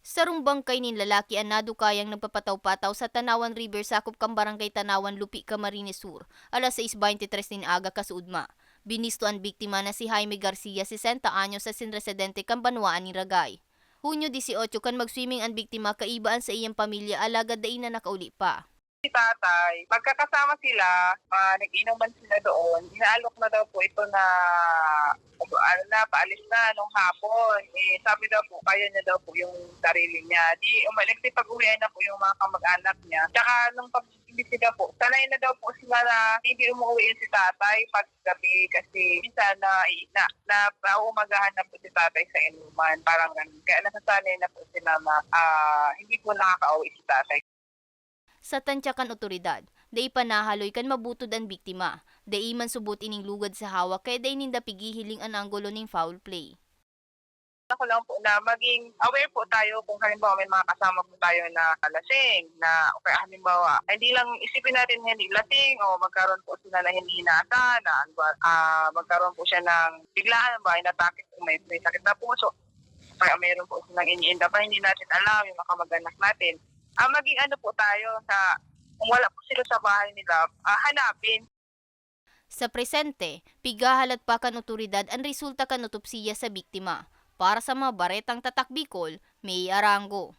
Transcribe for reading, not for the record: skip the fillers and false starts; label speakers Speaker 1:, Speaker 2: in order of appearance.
Speaker 1: Sa rumbangkay nin lalaki anado kayang nagpapataw-pataw sa Tanawan River sakop kang barangay Tanawan Lupi, Camarines Sur, alas 6:23 nin aga kasuudma. Binisto ang biktima na si Jaime Garcia, 60 anyos sa sinresidente kang Banwaan ni Ragay. Hunyo 18 kan mag-swimming ang biktima kaibaan sa iyang pamilya alagad dai na nakauli pa.
Speaker 2: Si tatay, magkakasama sila, nag-inuman sila doon. Inaalok na daw po ito na ano na, paalis na nung hapon. Eh, sabi daw po, kaya niya daw po yung sarili niya. Di pag-uwian na po yung mga kamag-anak niya. Tsaka nung pagbibisita po, sanay na daw po sila na hindi umuwi si tatay pag gabi kasi minsan na umagahan na po si tatay sa inuman. Parang ganun. Kaya nasasanay na po sila na hindi po nakaka-uwi si tatay.
Speaker 1: Sa tansyakan otoridad, dai panahaloy kan mabutod ang biktima, dai man subot ining lugad sa hawak kaya dai ninda pigihiling ang anggulo ning foul play.
Speaker 2: Ako lang po na maging aware po tayo kung halimbawa may mga kasama po tayo na lasing, na o kaya halimbawa, hindi lang isipin natin hindi lasing o magkaroon po sila na hindi inaasahan, na magkaroon po siya ng biglaan ba, inatake kung may sakit na puso, kaya mayroon po silang iniinda pa, hindi natin alam yung mga kamag-anak natin. Maging ano po tayo sa, kung wala po sila sa bahay nila, hanapin.
Speaker 1: Sa presente, pigahalat pa kan otoridad ang resulta kan otopsiya sa biktima. Para sa mga baretang tatak Bicol, May Arango.